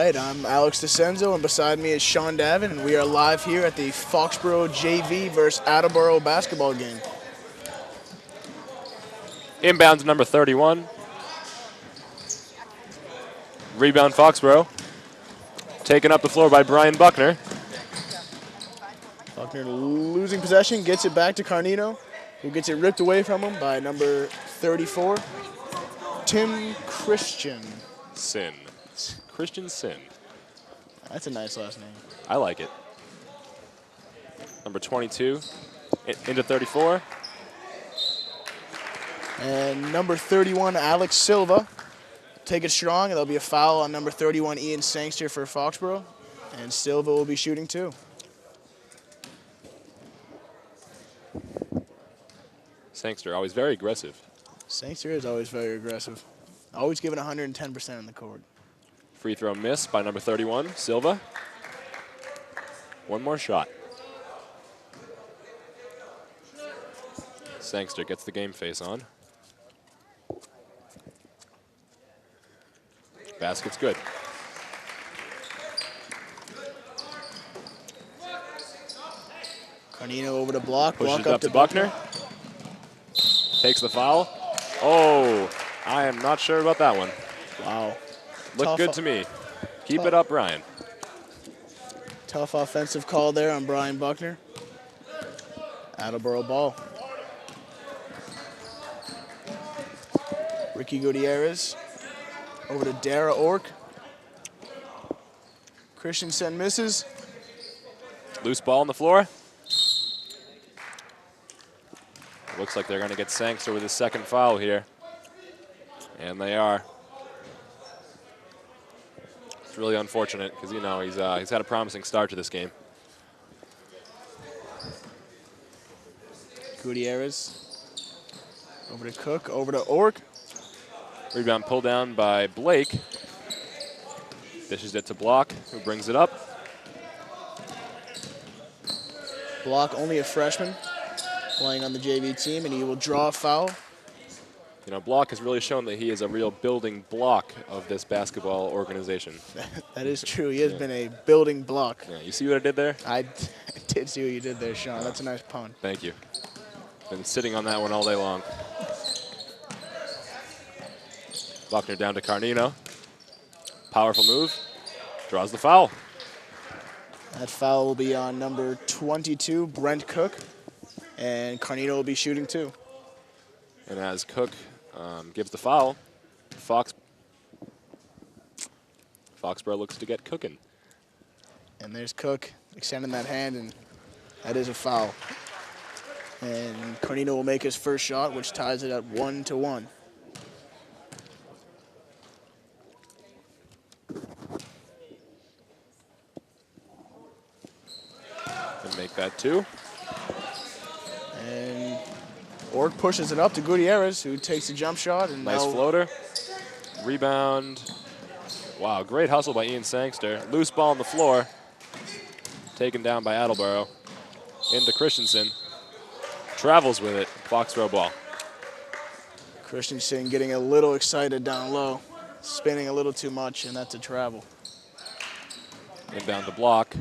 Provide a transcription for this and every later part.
right, I'm Alex DeCenzo, and beside me is Sean Davin, and we are live here at the Foxborough JV versus Attleboro basketball game. Inbounds number 31. Rebound Foxborough. Taken up the floor by Brian Buckner. Buckner losing possession, gets it back to Carnino, who gets it ripped away from him by number 34, Tim Christian. Christian Sin. That's a nice last name. I like it. Number 22 into 34. And number 31, Alex Silva. Take it strong, and there'll be a foul on number 31, Ian Sangster for Foxborough. And Silva will be shooting too. Sangster, always very aggressive. Sangster is always very aggressive. Always giving 110% on the court. Free throw miss by number 31, Silva. One more shot. Sangster gets the game face on. Basket's good. Carnino over to block. Pushes Block it up to Buckner. Takes the foul. Oh, I am not sure about that one. Wow. Looked good to me. Keep it up, Brian. Tough offensive call there on Brian Buckner. Attleboro ball. Ricky Gutierrez over to Dara Ork. Christensen misses. Loose ball on the floor. Looks like they're going to get Sangster with his second foul here. And they are. It's really unfortunate because, you know, he's had a promising start to this game. Gutierrez over to Cook, over to Ork. Rebound pulled down by Blake. Dishes it to Block, who brings it up. Block, only a freshman, playing on the JV team, and he will draw a foul. You know, Block has really shown that he is a real building block of this basketball organization. That is true. He has been a building block. Yeah, you see what I did there? I did see what you did there, Sean. That's a nice pun. Thank you. Been sitting on that one all day long. Buckner down to Carnino. Powerful move. Draws the foul. That foul will be on number 22, Brent Cook. And Carnino will be shooting too. And as Cook gives the foul, Foxborough looks to get cooking. And there's Cook extending that hand, and that is a foul. And Carnino will make his first shot, which ties it at 1-1. And make that 2. And Ork pushes it up to Gutierrez, who takes a jump shot. And nice floater. Rebound. Wow, great hustle by Ian Sangster. Loose ball on the floor. Taken down by Attleboro. Into Christensen. Travels with it. Foxborough ball. Christensen getting a little excited down low. Spinning a little too much, and that's a travel. Inbound the block.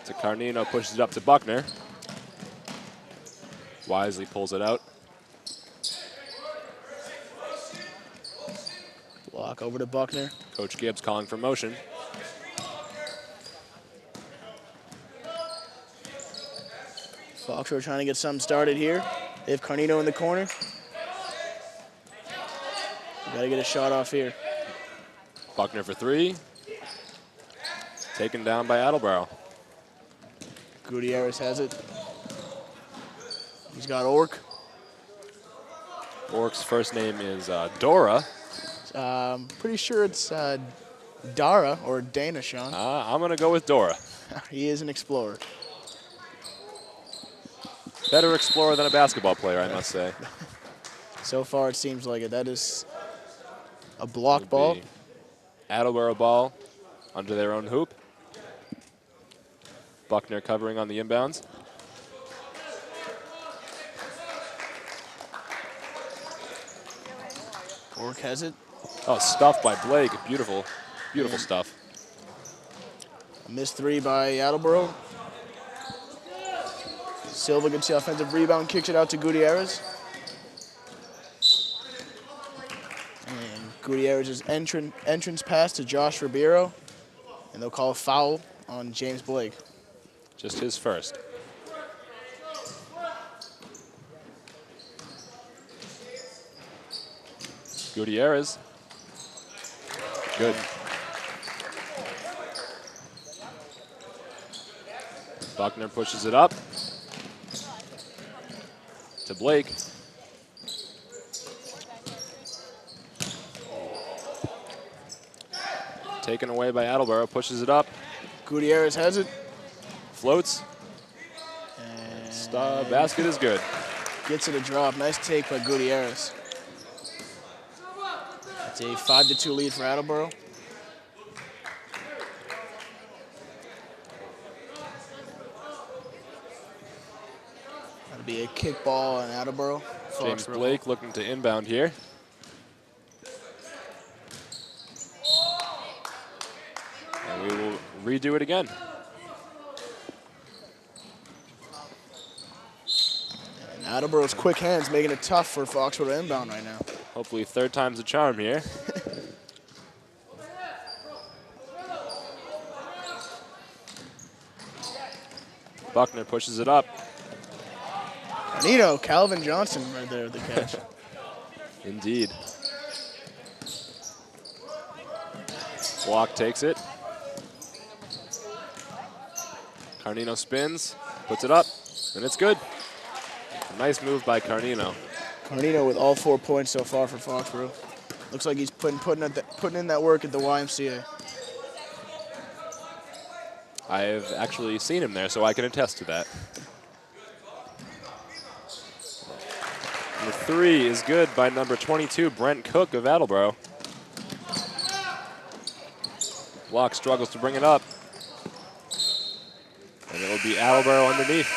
To Carnino, pushes it up to Buckner. Wisely pulls it out. Block over to Buckner. Coach Gibbs calling for motion. Foxborough trying to get something started here. They have Carnino in the corner. Got to get a shot off here. Buckner for 3. Taken down by Attleboro. Gutierrez has it. He's got Ork. Ork's first name is Dora. Pretty sure it's Dara or Dana, Sean. I'm going to go with Dora. He is an explorer. Better explorer than a basketball player, I must say. So far, it seems like it. That is a block ball. Attleboro ball under their own hoop. Buckner covering on the inbounds. Ork has it. Oh, stuff by Blake. Beautiful, beautiful stuff. A missed three by Attleboro. Silva gets the offensive rebound, kicks it out to Gutierrez. And Gutierrez's entrance pass to Josh Ribeiro. And they'll call a foul on James Blake. Just his first. Gutierrez. Good. Buckner pushes it up to Blake. Taken away by Attleboro, pushes it up. Gutierrez has it. Floats. Basket is good. Gets it a drop. Nice take by Gutierrez. It's a 5-2 lead for Attleboro. That'll be a kickball on Attleboro. James Blake looking to inbound here. And we will redo it again. And Attleboro's quick hands making it tough for Foxborough to inbound right now. Hopefully third time's a charm here. Buckner pushes it up. Calvin Johnson right there with the catch. Indeed. Block takes it. Carnino spins, puts it up, and it's good. A nice move by Carnino. Carnino with all 4 points so far for Foxborough. Looks like he's putting in that work at the YMCA. I've actually seen him there, so I can attest to that. The three is good by number 22, Brent Cook of Attleboro. Block struggles to bring it up. And it'll be Attleboro underneath.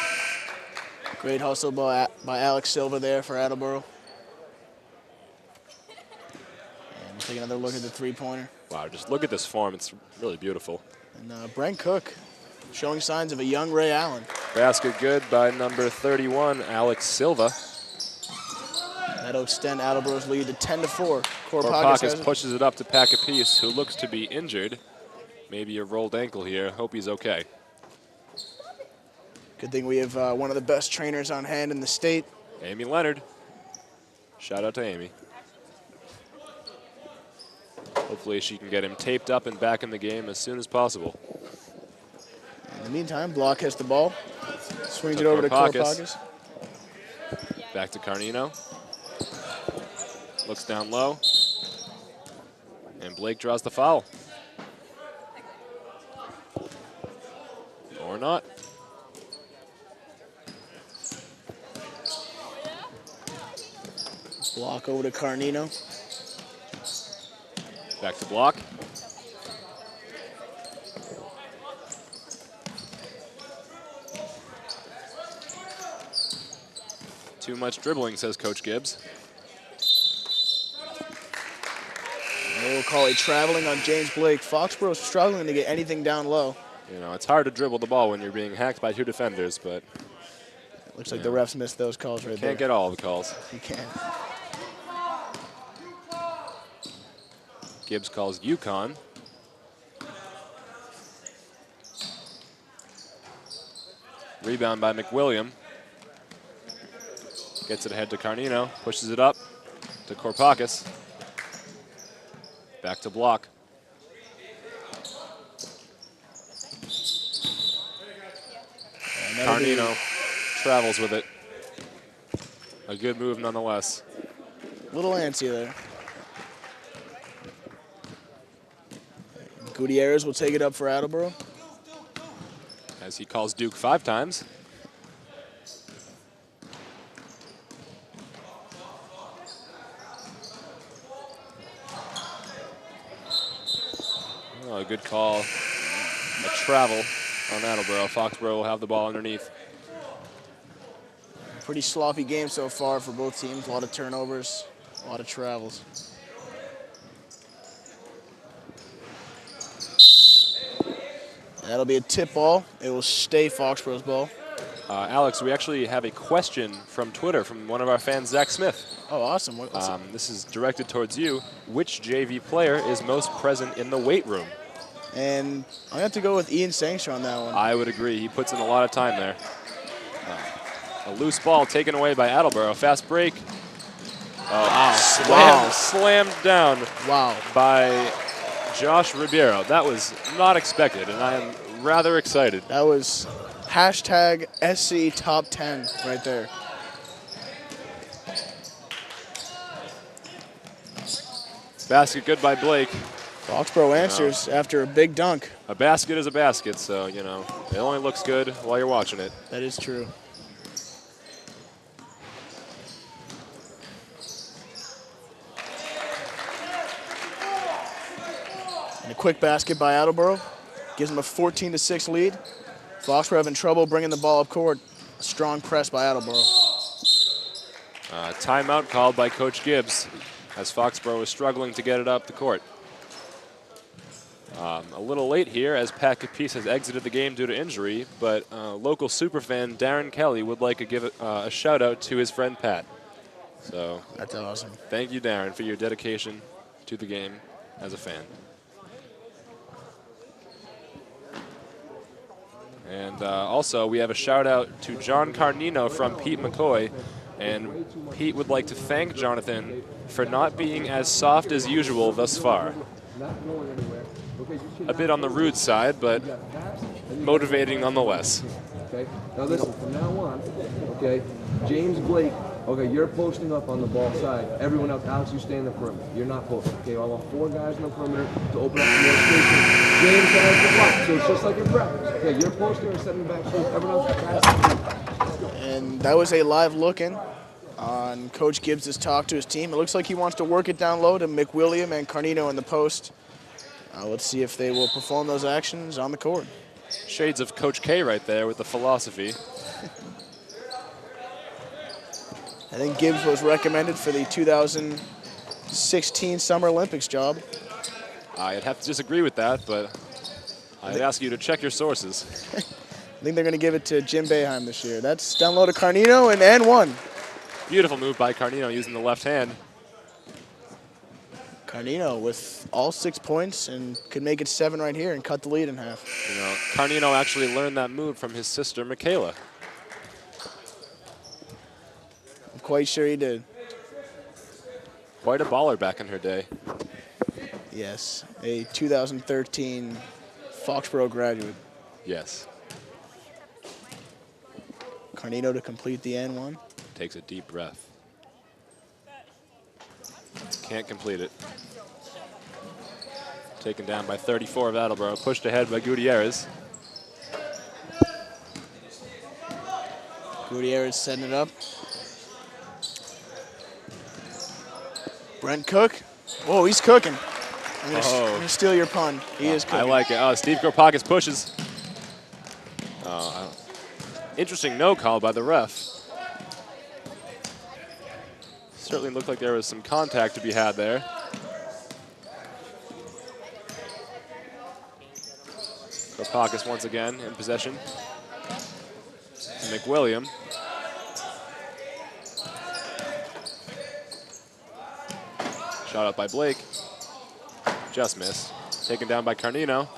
Great hustle by Alex Silva there for Attleboro. And we'll take another look at the three-pointer. Wow, just look at this form. It's really beautiful. And Brent Cook showing signs of a young Ray Allen. Basket good by number 31, Alex Silva. That'll extend Attleboro's lead to 10-4. Korpakis pushes it up to Pack-a-Piece, who looks to be injured. Maybe a rolled ankle here. Hope he's okay. Good thing we have one of the best trainers on hand in the state. Amy Leonard. Shout out to Amy. Hopefully she can get him taped up and back in the game as soon as possible. In the meantime, Block has the ball. Swings it over to Korpakis. Back to Carnino. Looks down low. And Blake draws the foul. Or not. Block over to Carnino. Back to Block. Too much dribbling, says Coach Gibbs. And they will call a traveling on James Blake. Foxborough's struggling to get anything down low. You know, it's hard to dribble the ball when you're being hacked by two defenders, but looks like the refs missed those calls right there. Can't get all the calls. You can't. Gibbs calls UConn. Rebound by McWilliam. Gets it ahead to Carnino, pushes it up to Korpakis. Back to Block. Carnino travels with it. A good move nonetheless. Little antsy there. Gutierrez will take it up for Attleboro. As he calls Duke 5 times. Oh, a good call. A travel on Attleboro. Foxborough will have the ball underneath. Pretty sloppy game so far for both teams. A lot of turnovers, a lot of travels. That'll be a tip ball. It will stay Foxborough's ball. Alex, we actually have a question from Twitter from one of our fans, Zach Smith. Oh, awesome. This is directed towards you. Which JV player is most present in the weight room? And I have to go with Ian Sangster on that one. I would agree. He puts in a lot of time there. A loose ball taken away by Attleboro. Fast break. Slammed down by Josh Ribeiro. That was not expected, and I am rather excited. That was hashtag SC Top 10 right there. Basket good by Blake. Foxborough answers after a big dunk. A basket is a basket, so, it only looks good while you're watching it. That is true. And a quick basket by Attleboro gives them a 14-6 lead. Foxborough having trouble bringing the ball up court. A strong press by Attleboro. Timeout called by Coach Gibbs as Foxborough is struggling to get it up the court. A little late here as Pat Capice has exited the game due to injury, but local superfan Darren Kelly would like to give a shout out to his friend Pat. So that's awesome. Thank you, Darren, for your dedication to the game as a fan. And also, we have a shout out to John Carnino from Pete McCoy. And Pete would like to thank Jonathan for not being as soft as usual thus far. A bit on the rude side, but motivating nonetheless. Okay, now listen, from now on, okay, James Blake, okay, you're posting up on the ball side. Everyone else, Alex, you stay in the perimeter. You're not posting, okay? I want 4 guys in the perimeter to open up some more space. James has the block, so it's just like in practice. Okay, you're posting or setting back, so everyone else passes. And that was a live look-in on Coach Gibbs' talk to his team. It looks like he wants to work it down low to McWilliam and Carnino in the post. Let's see if they will perform those actions on the court. Shades of Coach K right there with the philosophy. I think Gibbs was recommended for the 2016 Summer Olympics job. I'd have to disagree with that, but I'd ask you to check your sources. I think they're going to give it to Jim Boeheim this year. That's down low to Carnino and one. Beautiful move by Carnino using the left hand. Carnino with all 6 points and could make it 7 right here and cut the lead in half. Carnino actually learned that move from his sister, Michaela. I'm quite sure he did. Quite a baller back in her day. Yes, a 2013 Foxborough graduate. Yes. Carnino to complete the N1. Takes a deep breath. Can't complete it. Taken down by 34 of Attleboro. Pushed ahead by Gutierrez. Gutierrez setting it up. Brent Cook. Oh, he's cooking. I'm going to steal your pun. He is cooking. I like it. Oh, Steve Kropakis pushes. Interesting no call by the ref. Certainly looked like there was some contact to be had there. Kropakis once again in possession. McWilliam. Shot up by Blake. Just missed. Taken down by Carnino.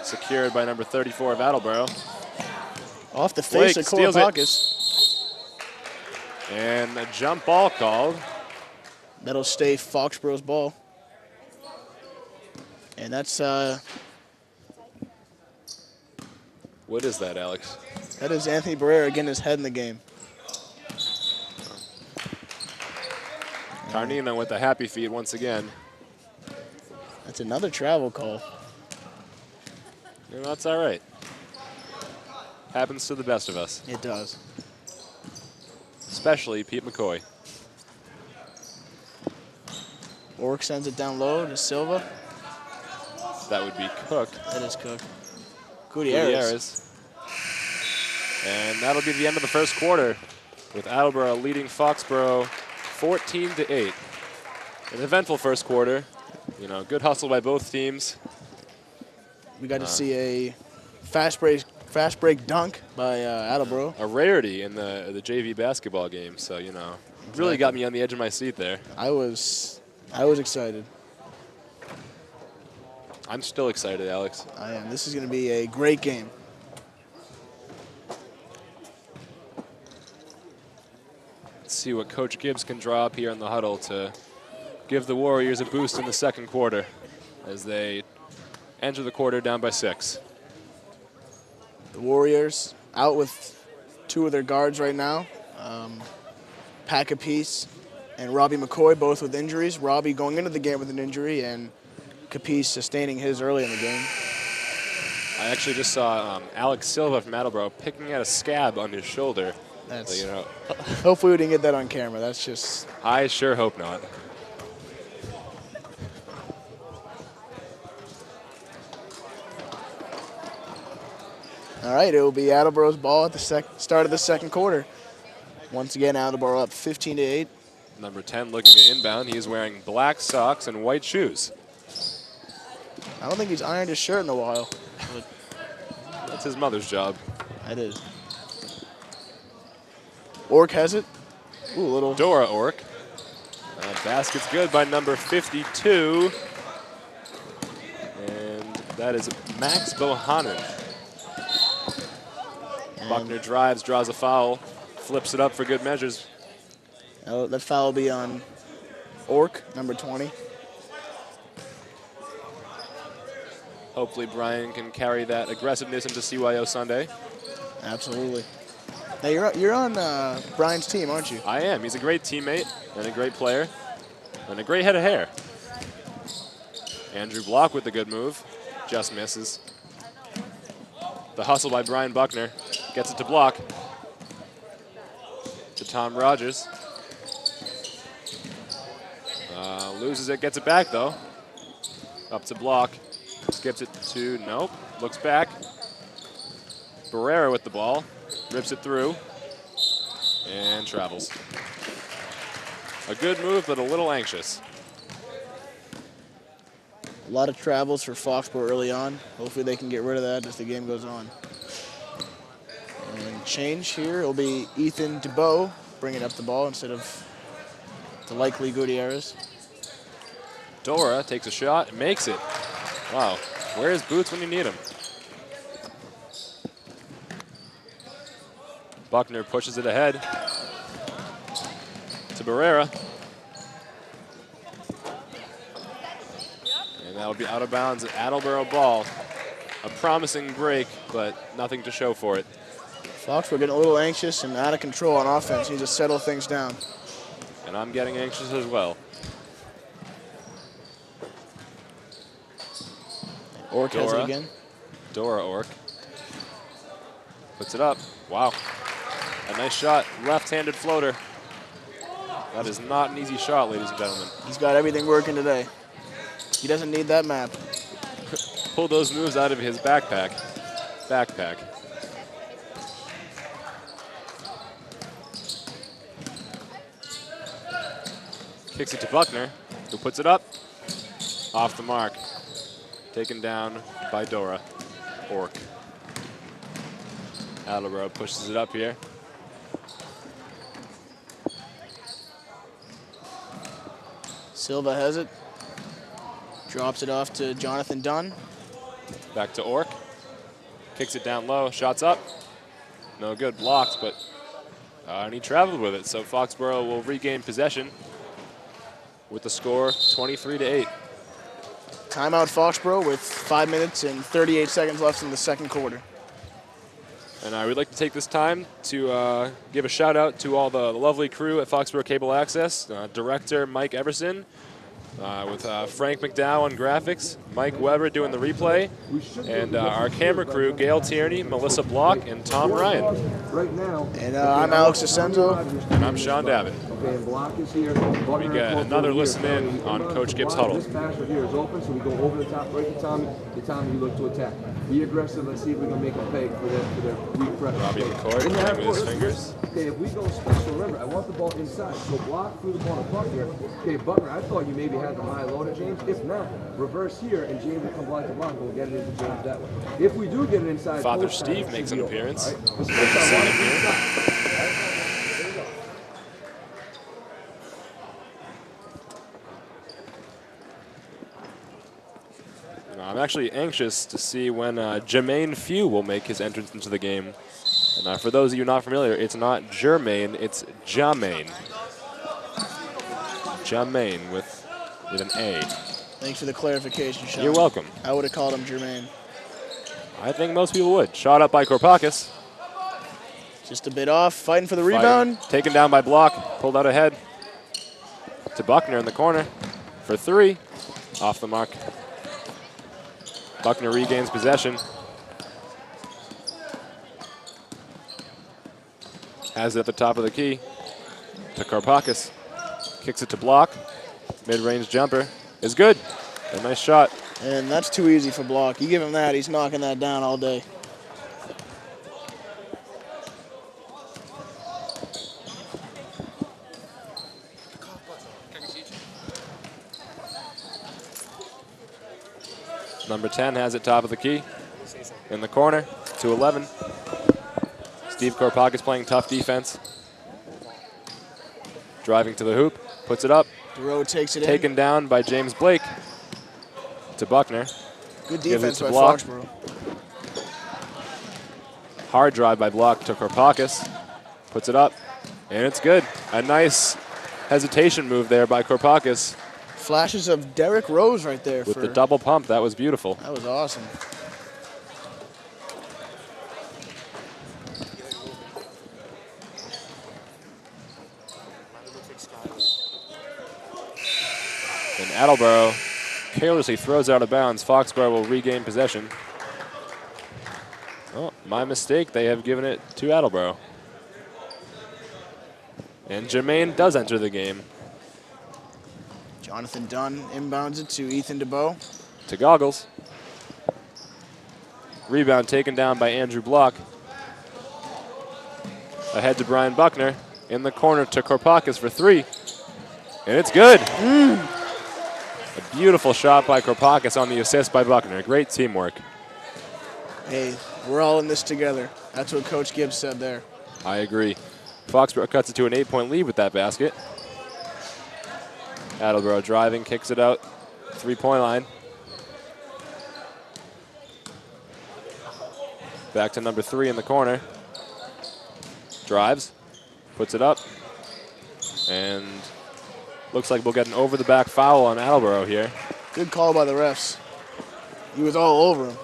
Secured by number 34 of Attleboro. Off the face of Kropakis. And a jump ball called. That'll stay Foxborough's ball. And that's... what is that, Alex? That is Anthony Barrera getting his head in the game. Carnino with the happy feet once again. That's another travel call. That's all right. Happens to the best of us. It does. Especially Pete McCoy. Ork sends it down low to Silva. That would be Cook. That is Cook. Gutierrez. And that'll be the end of the first quarter with Attleboro leading Foxborough 14-8. An eventful first quarter. Good hustle by both teams. We got to see a fast break dunk by Attleboro. A rarity in the JV basketball game, so, you know, really got me on the edge of my seat there. I was excited. I'm still excited, Alex. I am. This is going to be a great game. Let's see what Coach Gibbs can draw up here in the huddle to give the Warriors a boost in the second quarter as they enter the quarter down by 6. The Warriors out with 2 of their guards right now. Pack Capice and Robbie McCoy, both with injuries. Robbie going into the game with an injury, and Capice sustaining his early in the game. I actually just saw Alex Silva from Attleboro picking at a scab on his shoulder. That's, so, you know, hopefully we didn't get that on camera. That's just... I sure hope not. All right, it will be Attleboro's ball at the start of the second quarter. Once again, Attleboro up 15-8. Number 10 looking to inbound. He is wearing black socks and white shoes. I don't think he's ironed his shirt in a while. That's his mother's job. That is. Ork has it. Ooh, little. Dora Ork. Basket's good by number 52. And that is Max Bohannon. Buckner drives, draws a foul, flips it up for good measures. That foul will be on Ork, number 20. Hopefully Brian can carry that aggressiveness into CYO Sunday. Absolutely. Now you're on Brian's team, aren't you? I am. He's a great teammate and a great player and a great head of hair. Andrew Block with the good move. Just misses. The hustle by Brian Buckner. Gets it to Block. To Tom Rogers. Loses it, gets it back though. Up to Block. Skips it to, nope. Looks back. Barrera with the ball. Rips it through. And travels. A good move, but a little anxious. A lot of travels for Foxborough early on. Hopefully they can get rid of that as the game goes on. And change here will be Ethan DeBow bringing up the ball instead of the likely Gutierrez. Dora takes a shot and makes it. Wow, where's Boots when you need him? Buckner pushes it ahead to Barrera. And that'll be out of bounds, an Attleboro ball. A promising break, but nothing to show for it. Foxborough getting a little anxious and out of control on offense. Need to settle things down. And I'm getting anxious as well. Ork has it again. Dora Ork. Puts it up. Wow. A nice shot. Left-handed floater. That is not an easy shot, ladies and gentlemen. He's got everything working today. He doesn't need that map. Pull those moves out of his backpack. Kicks it to Buckner, who puts it up. Off the mark. Taken down by Dora Ork. Attleboro pushes it up here. Silva has it. Drops it off to Jonathan Dunn. Back to Ork. Kicks it down low. Shots up. No good. Blocks, but and he traveled with it. So Foxborough will regain possession with the score 23-8. Timeout Foxborough with 5 minutes and 38 seconds left in the second quarter. And I would like to take this time to give a shout out to all the lovely crew at Foxborough Cable Access. Director Mike Everson, with Frank McDowell on graphics, Mike Weber doing the replay, and our camera crew, Gail Tierney, Melissa Block, and Tom Ryan. And I'm Alex Asenzo. And I'm Sean Davin. Okay, and Block is here. We get another listen in on Coach Gibbs' huddle. This pass right here is open, so we go over the top, right to Tommy. To Tommy, you look to attack. Be aggressive. Let's see if we can make them pay for their weak pressure. Robbie in the court, In the playing half with court, his fingers. Okay, if we go special, remember, I want the ball inside. So block through the ball to Buckner. Okay, Buckner, I thought you maybe had the high low to James. If not, reverse here, and James will come block to block, and we'll get it into James that way. If we do get it inside, Father post time, Steve it makes should an be over, appearance. all right? Good This to is see what I him want. here. There you go. I'm actually anxious to see when Jermaine Few will make his entrance into the game. And for those of you not familiar, it's not Jermaine, it's Jamaine. Jamaine with an A. Thanks for the clarification, Sean. You're welcome. I would have called him Jermaine. I think most people would. Shot up by Korpakis. Just a bit off, fighting for the rebound. Taken down by Block, pulled out ahead to Buckner in the corner for three. Off the mark. Buckner regains possession. Has it at the top of the key to Korpakis. Kicks it to Block. Mid-range jumper is good. A nice shot. And that's too easy for Block. You give him that, he's knocking that down all day. Number 10 has it top of the key. In the corner, 2-11. Steve Korpakis playing tough defense. Driving to the hoop, puts it up. DeRoe takes it Taken down by James Blake to Buckner. Good Gives defense it by to Block. Foxborough. Hard drive by Block to Korpakis. Puts it up, and it's good. A nice hesitation move there by Korpakis. Flashes of Derrick Rose right there. With the double pump, that was beautiful. That was awesome. And Attleboro carelessly throws out of bounds. Foxborough will regain possession. Oh, my mistake. They have given it to Attleboro. And Jermaine does enter the game. Jonathan Dunn inbounds it to Ethan DeBow. To Goggles. Rebound taken down by Andrew Block. Ahead to Brian Buckner. In the corner to Korpakis for three. And it's good. A beautiful shot by Korpakis on the assist by Buckner. Great teamwork. Hey, we're all in this together. That's what Coach Gibbs said there. I agree. Foxborough cuts it to an 8-point lead with that basket. Attleboro driving, kicks it out. 3-point line. Back to number 3 in the corner. Drives, puts it up, and looks like we'll get an over-the-back foul on Attleboro here. Good call by the refs. He was all over him.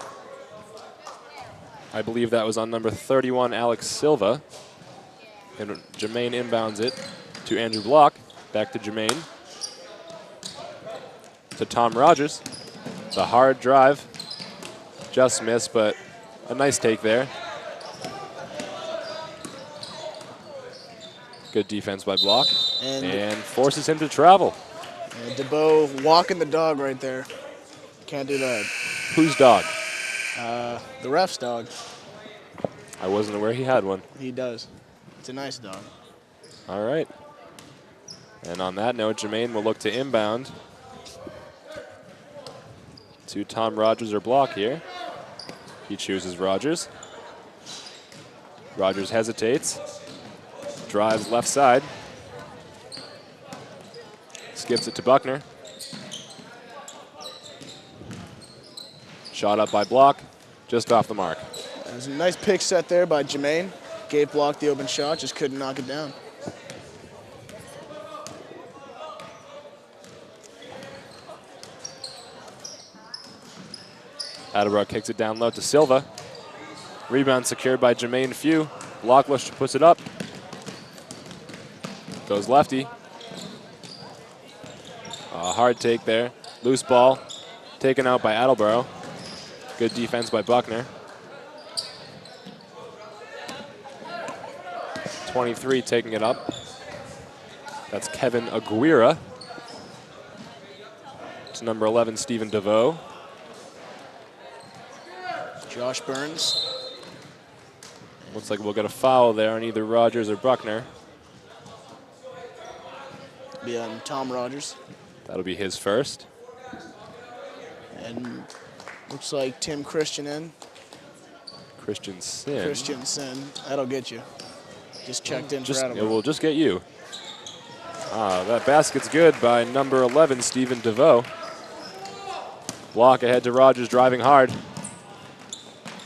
I believe that was on number 31, Alex Silva. And Jermaine inbounds it to Andrew Block. Back to Jermaine. To Tom Rogers. The hard drive. Just missed, but a nice take there. Good defense by Block. And forces him to travel. And DeBow walking the dog right there. Can't do that. Whose dog? The ref's dog. I wasn't aware he had one. He does. It's a nice dog. All right. And on that note, Jermaine will look to inbound to Tom Rogers or Block here. He chooses Rogers. Rogers hesitates. Drives left side. Skips it to Buckner. Shot up by Block. Just off the mark. There's a nice pick set there by Jermaine. Gave Block the open shot, just couldn't knock it down. Attleboro kicks it down low to Silva. Rebound secured by Jermaine Few. Blockbush puts it up. Goes lefty. A hard take there. Loose ball taken out by Attleboro. Good defense by Buckner. 23 taking it up. That's Kevin Aguirre. To number 11, Stephen DeVoe. Josh Burns. Looks like we'll get a foul there on either Rogers or Buckner. Be on Tom Rogers. That'll be his first. And looks like Tim Christian. Christensen. That'll get you. Just checked in for It Attleboro. will just get you. That basket's good by number 11, Stephen DeVoe. Block ahead to Rogers, driving hard.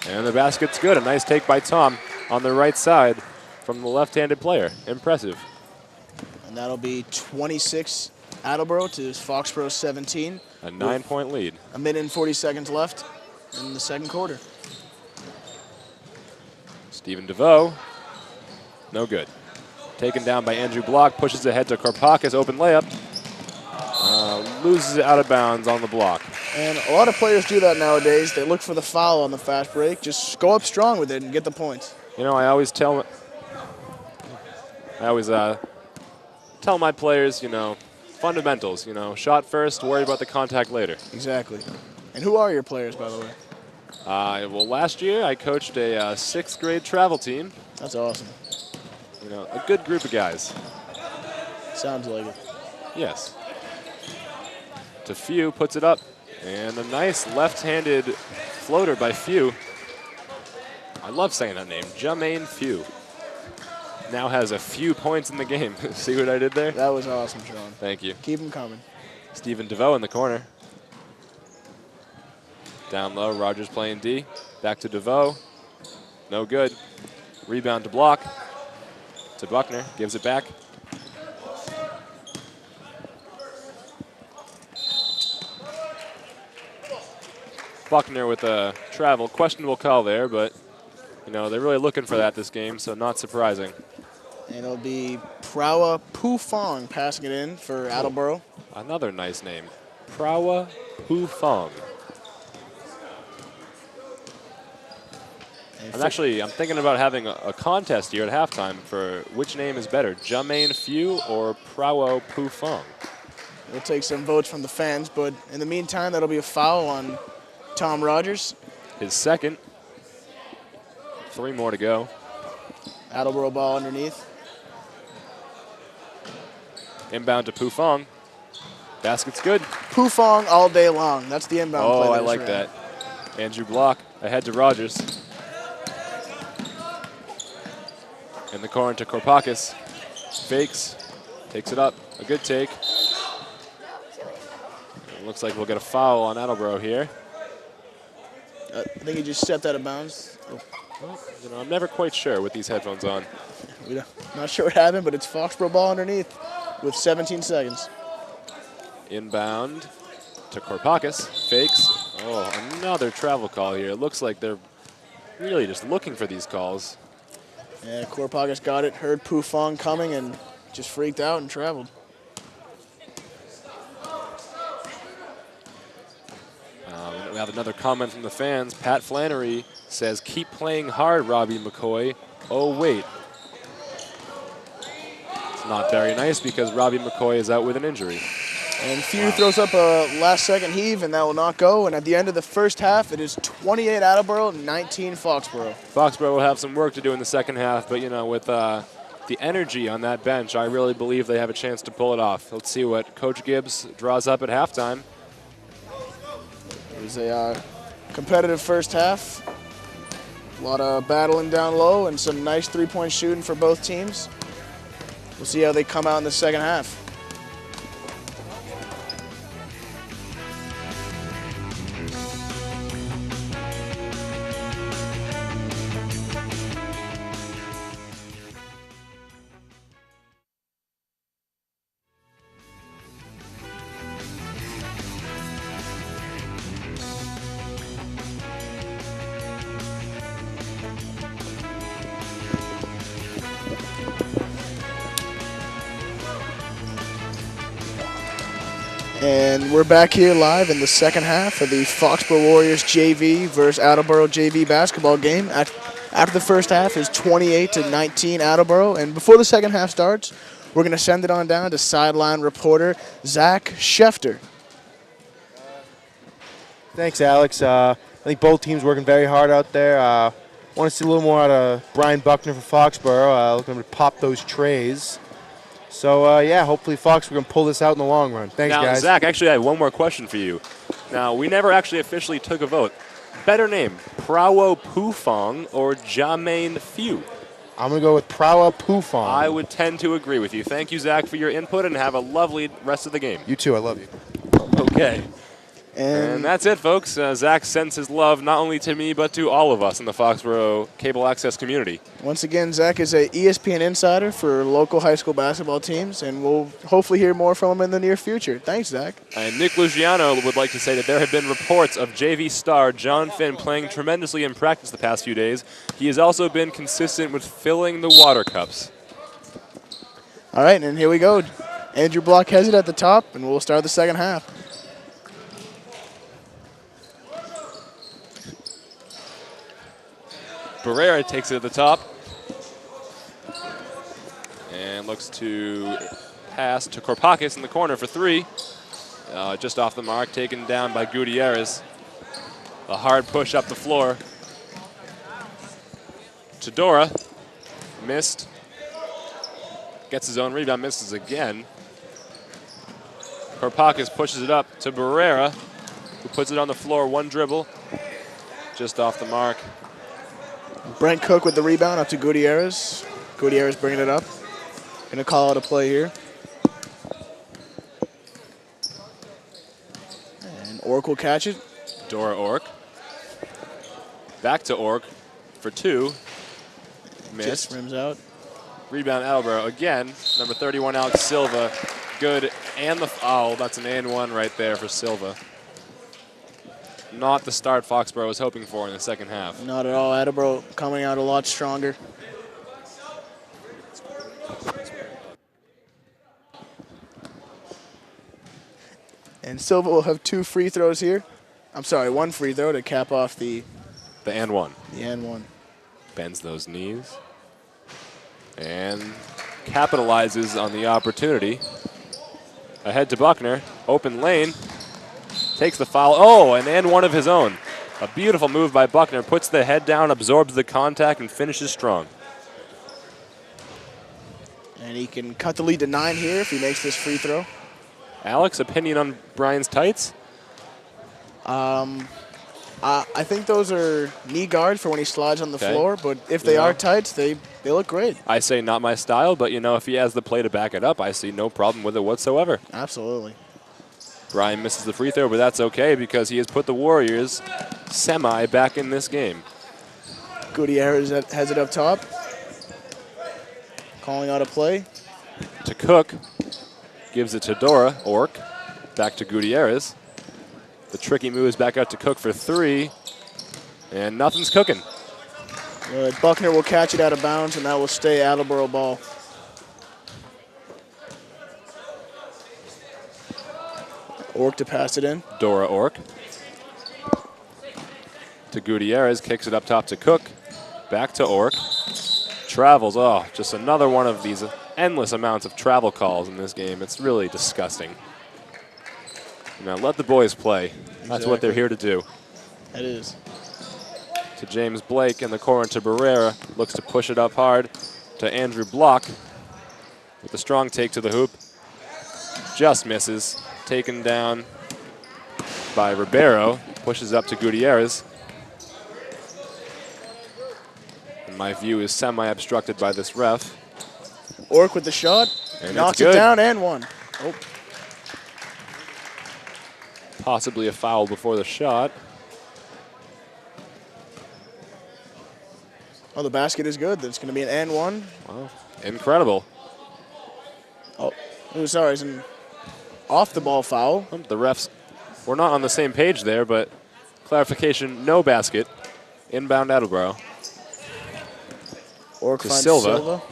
And the basket's good. A nice take by Tom on the right side from the left-handed player. Impressive. And that'll be 26 Attleboro to Foxborough 17. A 9-point lead. A minute and 40 seconds left in the second quarter. Stephen DeVoe, no good. Taken down by Andrew Block, pushes ahead to Korpakis, open layup. Loses it out of bounds on the block. And a lot of players do that nowadays. They look for the foul on the fast break. Just go up strong with it and get the points. You know, I always tell my players, you know, fundamentals, you know, shot first, worry about the contact later. Exactly. And who are your players, by the way? Well, last year I coached a 6th grade travel team. That's awesome. You know, a good group of guys. Sounds like it. Yes. To Few, puts it up. And a nice left-handed floater by Few. I love saying that name, Jermaine Few. Now has a few points in the game. See what I did there? That was awesome, Sean. Thank you. Keep them coming. Stephen DeVoe in the corner. Down low, Rogers playing D. Back to DeVoe. No good. Rebound to Block. To Buckner, gives it back. Buckner with a travel. Questionable call there, but you know, they're really looking for that this game, so not surprising. And it'll be Prawa Pufong passing it in for Attleboro. Another nice name. Prawa Pufong. I'm thinking about having a contest here at halftime for which name is better, Jermaine Few or Prawo Pufong. We'll take some votes from the fans, but in the meantime, that'll be a foul on Tom Rogers. His second. 3 more to go. Attleboro ball underneath. Inbound to Pufong. Basket's good. Pufong all day long. That's the inbound play. Oh, I like that. Andrew Block ahead to Rogers. In the corner to Korpakis. Fakes. Takes it up. A good take. It looks like we'll get a foul on Attleboro here. I think he just stepped out of bounds. Oh. Well, you know, I'm never quite sure with these headphones on. Not sure what happened, but it's Foxborough ball underneath with 17 seconds. Inbound to Korpakis. Fakes. Oh, another travel call here. It looks like they're really just looking for these calls. Yeah, Korpakis got it, heard Pufong coming, and just freaked out and traveled. We have another comment from the fans. Pat Flannery says, "Keep playing hard, Robbie McCoy." Oh, wait. It's not very nice because Robbie McCoy is out with an injury. And Few throws up a last-second heave, and that will not go. And at the end of the first half, it is 28 Attleboro, 19 Foxborough. Foxborough will have some work to do in the second half, but, you know, with the energy on that bench, I really believe they have a chance to pull it off. Let's see what Coach Gibbs draws up at halftime. It was a competitive first half. A lot of battling down low and some nice three-point shooting for both teams. We'll see how they come out in the second half. And we're back here live in the second half of the Foxborough Warriors JV versus Attleboro JV basketball game. After the first half is 28-19 Attleboro. And before the second half starts, we're going to send it on down to sideline reporter Zach Schefter. Thanks, Alex. The think both teams working very hard out there. Want to see a little more out of Brian Buckner for Foxborough. Looking to pop those trays. So, yeah, hopefully Foxborough can pull this out in the long run. Thanks, now, guys. Zach, actually, I have one more question for you. Now, we never actually officially took a vote. Better name, Prawo Pufong or Jamaine Few? I'm going to go with Prawa Pufong. I would tend to agree with you. Thank you, Zach, for your input, and have a lovely rest of the game. You too. I love you. Okay. And that's it, folks. Zach sends his love not only to me, but to all of us in the Foxborough Cable Access community. Once again, Zach is a ESPN insider for local high school basketball teams, and we'll hopefully hear more from him in the near future. Thanks, Zach. And Nick Luciano would like to say that there have been reports of JV star John Finn playing tremendously in practice the past few days. He has also been consistent with filling the water cups. All right, and here we go. Andrew Block has it at the top, and we'll start the second half. Barrera takes it at the top and looks to pass to Korpakis in the corner for three. Just off the mark, taken down by Gutierrez. A hard push up the floor. To Dora, missed. Gets his own rebound, misses again. Korpakis pushes it up to Barrera, who puts it on the floor, one dribble. Just off the mark. Brent Cook with the rebound up to Gutierrez. Gutierrez bringing it up. Going to call out a play here. And Ork will catch it. Dora Ork. Back to Ork for two. Missed. Just rims out. Rebound Attleboro again. Number 31, Alex Silva. Good. And the foul. That's an and one right there for Silva. Not the start Foxborough was hoping for in the second half. Not at all. Attleboro coming out a lot stronger. And Silva will have two free throws here. I'm sorry, one free throw to cap off the and one. The and one. Bends those knees. And capitalizes on the opportunity. Ahead to Buckner. Open lane. Takes the foul. Oh, and one of his own. A beautiful move by Buckner. Puts the head down, absorbs the contact, and finishes strong. And he can cut the lead to 9 here if he makes this free throw. Alex, opinion on Brian's tights? I think those are knee guards for when he slides on the floor, but if they are tights, they look great. I say not my style, but you know, if he has the play to back it up, I see no problem with it whatsoever. Absolutely. Brian misses the free throw, but that's okay because he has put the Warriors semi back in this game. Gutierrez has it up top. Calling out a play. To Cook. Gives it to Dora Ork. Back to Gutierrez. The tricky move is back out to Cook for three. And nothing's cooking. Buckner will catch it out of bounds, and that will stay Attleboro ball. Ork to pass it in. Dora Ork. To Gutierrez, kicks it up top to Cook. Back to Ork. Travels, oh, just another one of these endless amounts of travel calls in this game. It's really disgusting. Now let the boys play. That's what they're here to do. It is. To James Blake in the corner to Barrera. Looks to push it up hard to Andrew Block. With a strong take to the hoop. Just misses. Taken down by Ribeiro. Pushes up to Gutierrez. And my view is semi-obstructed by this ref. Ork with the shot. And knocks it down and one. Oh. Possibly a foul before the shot. Oh, the basket is good. That's going to be an and one. Wow. Incredible. Oh, sorry. It's an off the ball foul. The refs were not on the same page there, but clarification, no basket. Inbound Attleboro. Ork to finds Silva.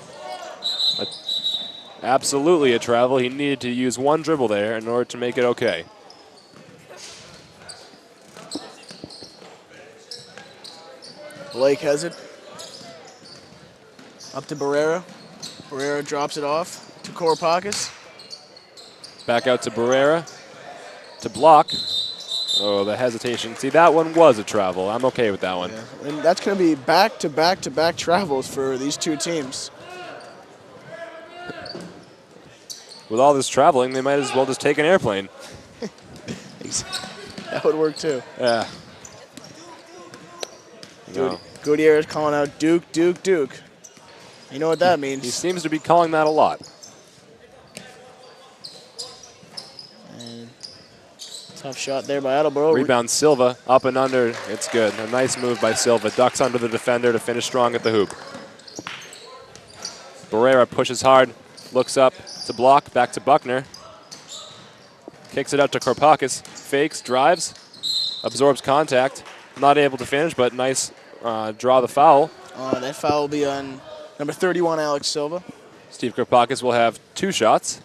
Absolutely a travel. He needed to use one dribble there in order to make it okay. Blake has it. Up to Barrera. Barrera drops it off to Korpakis. Back out to Barrera. To Block. Oh, the hesitation. See, that one was a travel. I'm okay with that one. Yeah. And that's going to be back-to-back-to-back travels for these two teams. With all this traveling, they might as well just take an airplane. That would work too. Yeah. No. Gutierrez calling out Duke, Duke, Duke. You know what that means. He seems to be calling that a lot. And tough shot there by Attleboro. Rebound Silva, up and under. It's good. A nice move by Silva. Ducks under the defender to finish strong at the hoop. Barrera pushes hard, looks up to block, back to Buckner. Kicks it out to Korpakis. Fakes, drives, absorbs contact. Not able to finish, but nice draw the foul. That foul will be on number 31, Alex Silva. Steve Korpakis will have 2 shots.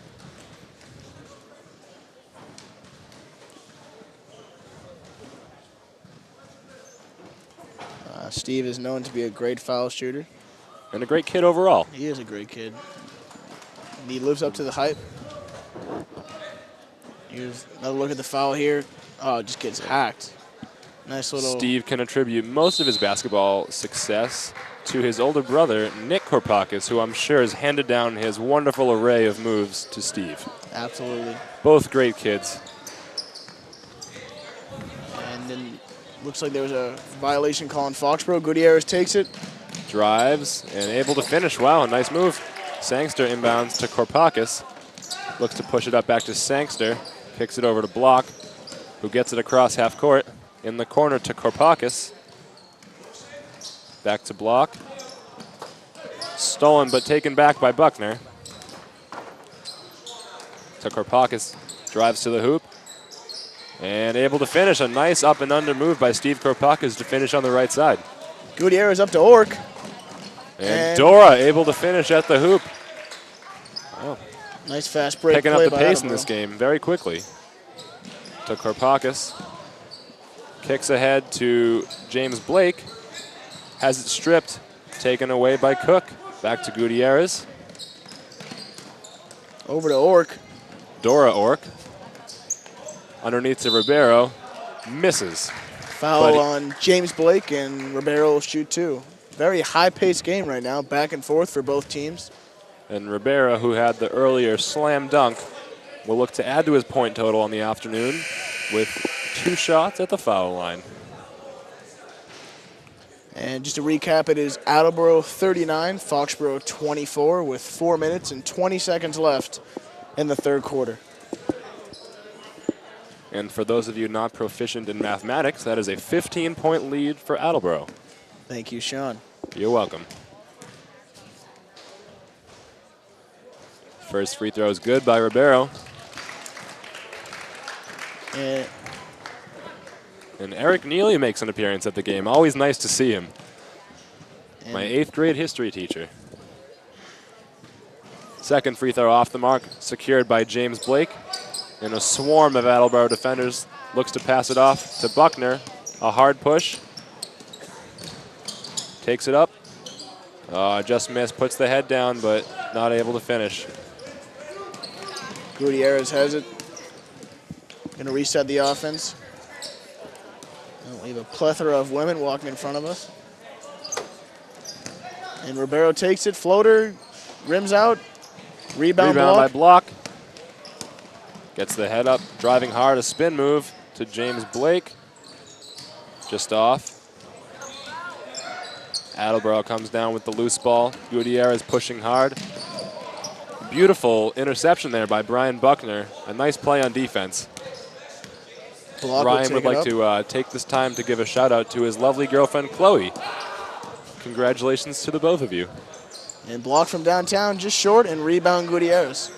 Steve is known to be a great foul shooter. And a great kid overall. He is a great kid. He lives up to the hype. Here's another look at the foul here. Oh, it just gets hacked. Nice little... Steve can attribute most of his basketball success to his older brother, Nick Korpakis, who I'm sure has handed down his wonderful array of moves to Steve. Absolutely. Both great kids. And then looks like there was a violation call on Foxborough. Gutierrez takes it. Drives and able to finish. Wow, nice move. Sangster inbounds to Korpakis. Looks to push it up back to Sangster. Kicks it over to Block, who gets it across half court. In the corner to Korpakis. Back to Block. Stolen but taken back by Buckner. To Korpakis. Drives to the hoop. And able to finish. A nice up and under move by Steve Korpakis to finish on the right side. Gutierrez up to Ork. And Dora able to finish at the hoop. Oh. Nice fast break. Picking up play the by pace Attleboro. in this game very quickly. To Korpakis. Kicks ahead to James Blake. Has it stripped. Taken away by Cook. Back to Gutierrez. Over to Ork. Dora Ork. Underneath to Ribeiro. Misses. Foul on James Blake, and Ribeiro will shoot 2. Very high-paced game right now, back and forth for both teams. And Ribeiro, who had the earlier slam dunk, will look to add to his point total on the afternoon with 2 shots at the foul line. And just to recap, it is Attleboro 39, Foxborough 24, with 4 minutes and 20 seconds left in the third quarter. And for those of you not proficient in mathematics, that is a 15-point lead for Attleboro. Thank you, Sean. You're welcome. First free throw is good by Ribeiro. And Eric Neely makes an appearance at the game. Always nice to see him. My 8th grade history teacher. Second free throw off the mark, secured by James Blake. And a swarm of Attleboro defenders looks to pass it off to Buckner. A hard push. Takes it up. Just missed, puts the head down, but not able to finish. Gutierrez has it. Going to reset the offense. We have a plethora of women walking in front of us. And Ribeiro takes it, floater, rims out, rebound block. by Block. Gets the head up, driving hard, a spin move to James Blake. Just off. Attleboro comes down with the loose ball. Gutierrez pushing hard. Beautiful interception there by Brian Buckner. A nice play on defense. Block Ryan would like to take this time to give a shout out to his lovely girlfriend, Chloe. Congratulations to the both of you. And block from downtown, just short, and rebound Gutierrez.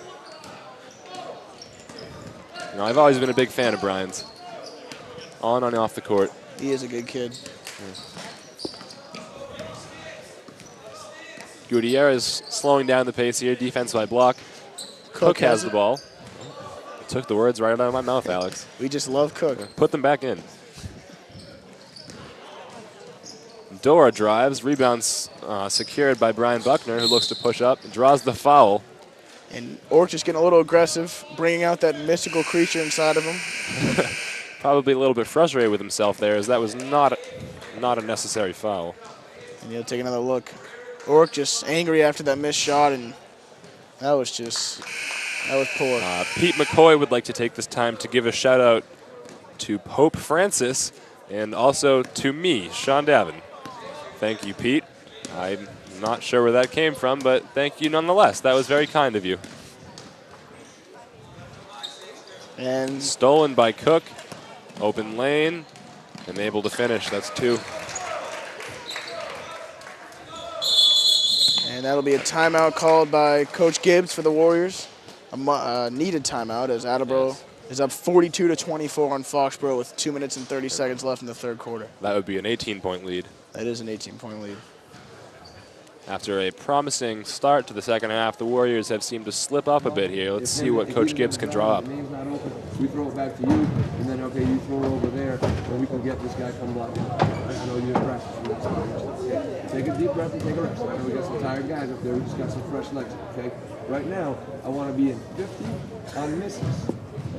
You know, I've always been a big fan of Brian's. On and off the court. He is a good kid. Gutierrez slowing down the pace here. Defense by Block. Cook has the ball. You took the words right out of my mouth, Alex. We just love Cook. Put them back in. Dora drives. Rebounds secured by Brian Buckner, who looks to push up. Draws the foul. And Ork just getting a little aggressive, bringing out that mystical creature inside of him. probably a little bit frustrated with himself there, as that was not a necessary foul. And he'll take another look. Ork just angry after that missed shot, and that was poor. Pete McCoy would like to take this time to give a shout out to Pope Francis and also to me, Sean Davin. Thank you, Pete. I'm not sure where that came from, but thank you nonetheless. That was very kind of you. And stolen by Cook. Open lane and able to finish. That's 2. And that'll be a timeout called by Coach Gibbs for the Warriors. A needed timeout as Attleboro is up 42-24 on Foxborough with 2 minutes and 30 seconds left in the third quarter. That would be an 18-point lead. That is an 18-point lead. After a promising start to the second half, the Warriors have seemed to slip up a bit here. Let's see what Coach Gibbs can draw up. Name's not open. We throw it back to you, and then, okay, you throw it over there, and we can get this guy come blocking. I know you're in practice. Okay? Take a deep breath and take a rest. I know we got some tired guys up there. We just got some fresh legs, okay? Right now, I want to be in 50 on misses,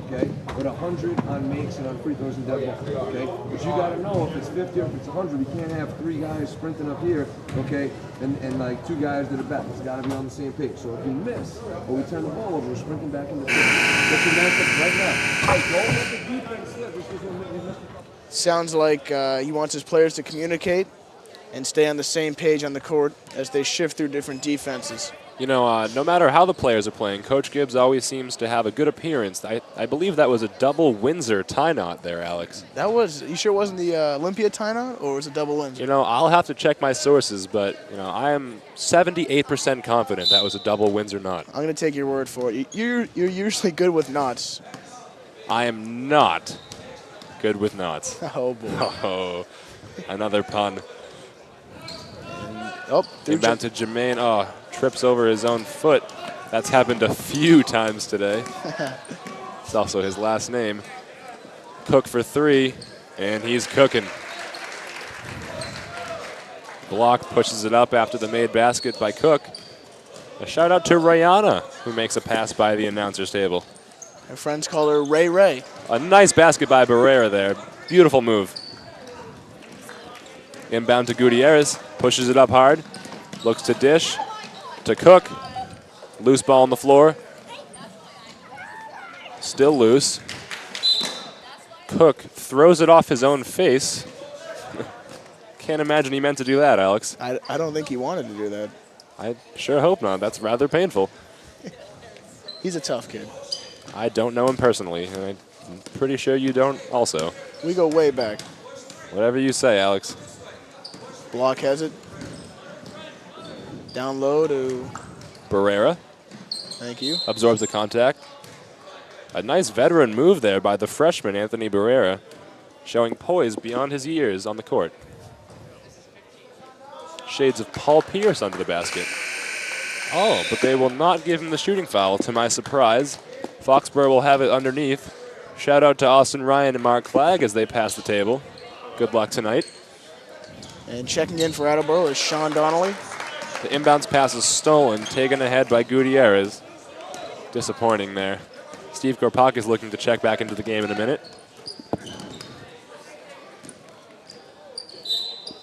okay? With 100 on makes and on free throws and dead ball, okay? But you got to know if it's 50 or if it's 100, we can't have 3 guys sprinting up here, okay? And like 2 guys that are back. It's got to be on the same page. So if you miss or we turn the ball over, we're sprinting back in the field. Get your matchup right now. Hey, don't let the defense slip. This is what we missed. Sounds like he wants his players to communicate and stay on the same page on the court as they shift through different defenses. You know, no matter how the players are playing, Coach Gibbs always seems to have a good appearance. I believe that was a double Windsor tie knot there, Alex. That was, you sure it wasn't the Olympia tie knot, or was it double Windsor? You know, I'll have to check my sources, but, you know, I am 78% confident that was a double Windsor knot. I'm going to take your word for it. You're usually good with knots. I am not good with knots. Oh, boy. Oh, another pun. Inbound to Jermaine. Oh, trips over his own foot. That's happened a few times today. It's also his last name. Cook for 3, and he's cooking. Block pushes it up after the made basket by Cook. A shout out to Rihanna, who makes a pass by the announcer's table. Her friends call her Ray Ray. A nice basket by Barrera there. Beautiful move. Inbound to Gutierrez. Pushes it up hard. Looks to dish. To Cook. Loose ball on the floor. Still loose. Cook throws it off his own face. Can't imagine he meant to do that, Alex. I don't think he wanted to do that. I sure hope not. That's rather painful. He's a tough kid. I don't know him personally, and I'm pretty sure you don't also. We go way back. Whatever you say, Alex. Block has it. Down low to Barrera. Thank you. Absorbs the contact. A nice veteran move there by the freshman, Anthony Barrera, showing poise beyond his years on the court. Shades of Paul Pierce under the basket. Oh, but they will not give him the shooting foul, to my surprise. Foxborough will have it underneath. Shout out to Austin Ryan and Mark Flagg as they pass the table. Good luck tonight. And checking in for Attleboro is Sean Donnelly. The inbounds pass is stolen, taken ahead by Gutierrez. Disappointing there. Steve Korpak is looking to check back into the game in a minute.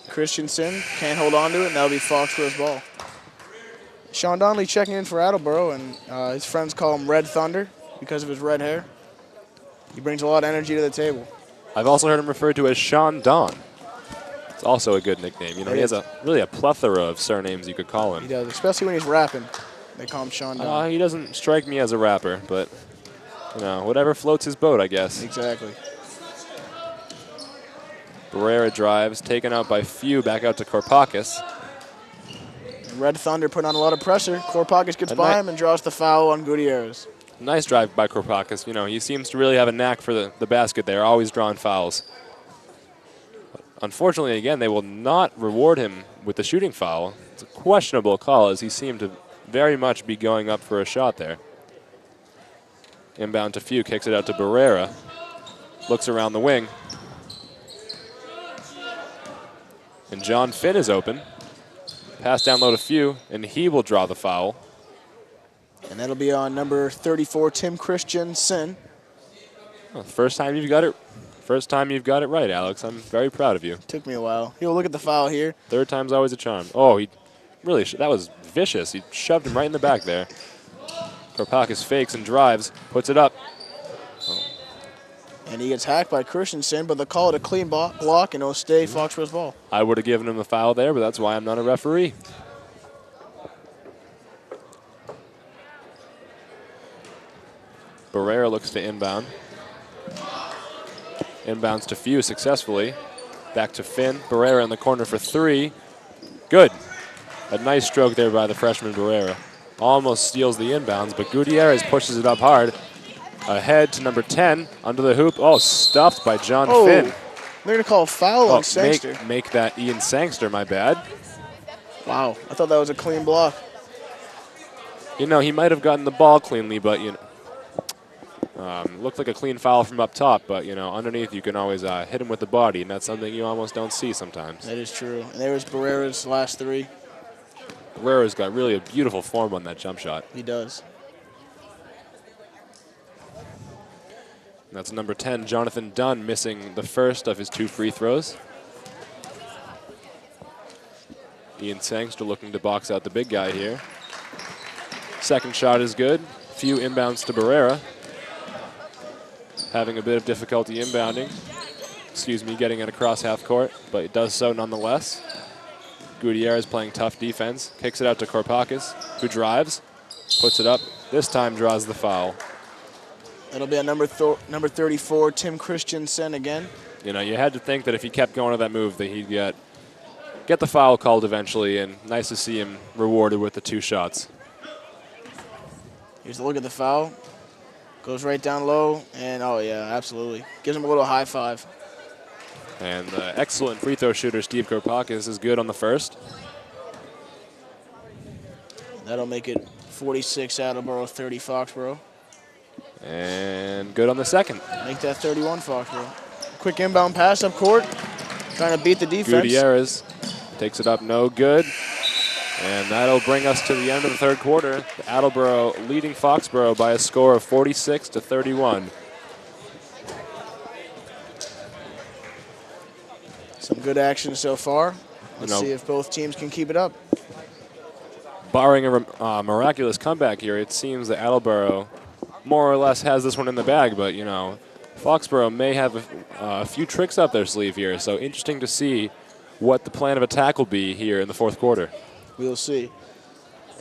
Christensen can't hold on to it, and that'll be Foxborough's ball. Sean Donnelly checking in for Attleboro, and his friends call him Red Thunder because of his red hair. He brings a lot of energy to the table. I've also heard him referred to as Sean Don. It's also a good nickname. You know, he has really a plethora of surnames you could call him. He does, especially when he's rapping. They call him Sean Don. He doesn't strike me as a rapper, but, you know, whatever floats his boat, I guess. Exactly. Barrera drives, taken out by Few, back out to Korpakis. Red Thunder putting on a lot of pressure. Korpakis gets by him and draws the foul on Gutierrez. Nice drive by Korpakis. You know, he seems to really have a knack for the basket there, always drawing fouls. Unfortunately, again, they will not reward him with the shooting foul. It's a questionable call as he seemed to very much be going up for a shot there. Inbound to Few, kicks it out to Barrera. Looks around the wing. And John Finn is open. Pass down low to Few, and he will draw the foul. And that'll be on number 34, Tim Christensen. Well, first time you've got it First time you've got it right, Alex. I'm very proud of you. Took me a while. Here, look at the foul here. Third time's always a charm. Oh, he really, that was vicious. He shoved him right in the back there. Korpakis fakes and drives, puts it up. And he gets hacked by Christensen, but they'll call it a clean block, and it'll stay Foxborough's ball. I would have given him a foul there, but that's why I'm not a referee. Barrera looks to inbound. Inbounds to Few successfully. Back to Finn. Barrera in the corner for three. Good. A nice stroke there by the freshman Barrera. Almost steals the inbounds, but Gutierrez pushes it up hard. Ahead to number 10, under the hoop. Oh, stuffed by John Finn. They're going to call a foul on Sangster. Make that Ian Sangster, my bad. Wow, I thought that was a clean block. You know, he might have gotten the ball cleanly, but, you know, looked like a clean foul from up top, but, you know, underneath you can always hit him with the body, and that's something you almost don't see sometimes. That is true. And there was Barrera's last three. Barrera's got really a beautiful form on that jump shot. He does. That's number 10, Jonathan Dunn, missing the first of his 2 free throws. Ian Sangster looking to box out the big guy here. Second shot is good. Few inbounds to Barrera. Having a bit of difficulty inbounding. Getting it across half court, but it does so nonetheless. Gutierrez playing tough defense. Kicks it out to Korpakis, who drives, puts it up. This time draws the foul. It'll be a number 34, Tim Christensen again. You know, you had to think that if he kept going to that move that he'd get the foul called eventually, and nice to see him rewarded with the 2 shots. Here's a look at the foul. Goes right down low, and oh yeah, absolutely. Gives him a little high five. And excellent free throw shooter Steve Korpakis is good on the first. That'll make it 46 Attleboro, 30 Foxborough. And good on the second. Make that 31 Foxborough. Quick inbound pass up court. Trying to beat the defense. Gutierrez takes it up, no good. And that'll bring us to the end of the third quarter. Attleboro leading Foxborough by a score of 46-31. Some good action so far. Let's see if both teams can keep it up. Barring a miraculous comeback here, it seems that Attleboro more or less has this one in the bag, but, you know, Foxborough may have a few tricks up their sleeve here, so interesting to see what the plan of attack will be here in the fourth quarter. We'll see.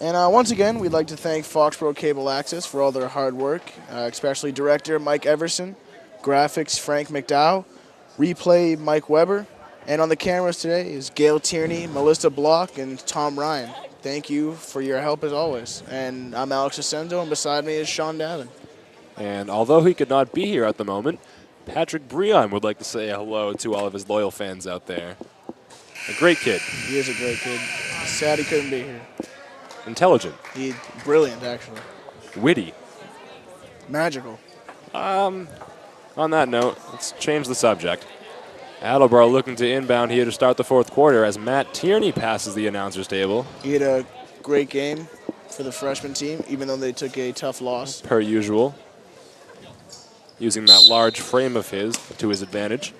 And once again, we'd like to thank Foxborough Cable Access for all their hard work, especially Director Mike Everson, Graphics Frank McDowell, Replay Mike Weber, and on the cameras today is Gail Tierney, Melissa Block, and Tom Ryan. Thank you for your help as always. And I'm Alex Ascendo, and beside me is Sean Davin. And although he could not be here at the moment, Patrick Breon would like to say hello to all of his loyal fans out there. A great kid. He is a great kid. Sad he couldn't be here. Intelligent. He's brilliant, actually. Witty. Magical. On that note, let's change the subject. Attleboro looking to inbound here to start the fourth quarter as Matt Tierney passes the announcer's table. He had a great game for the freshman team, even though they took a tough loss. Per usual. Using that large frame of his to his advantage.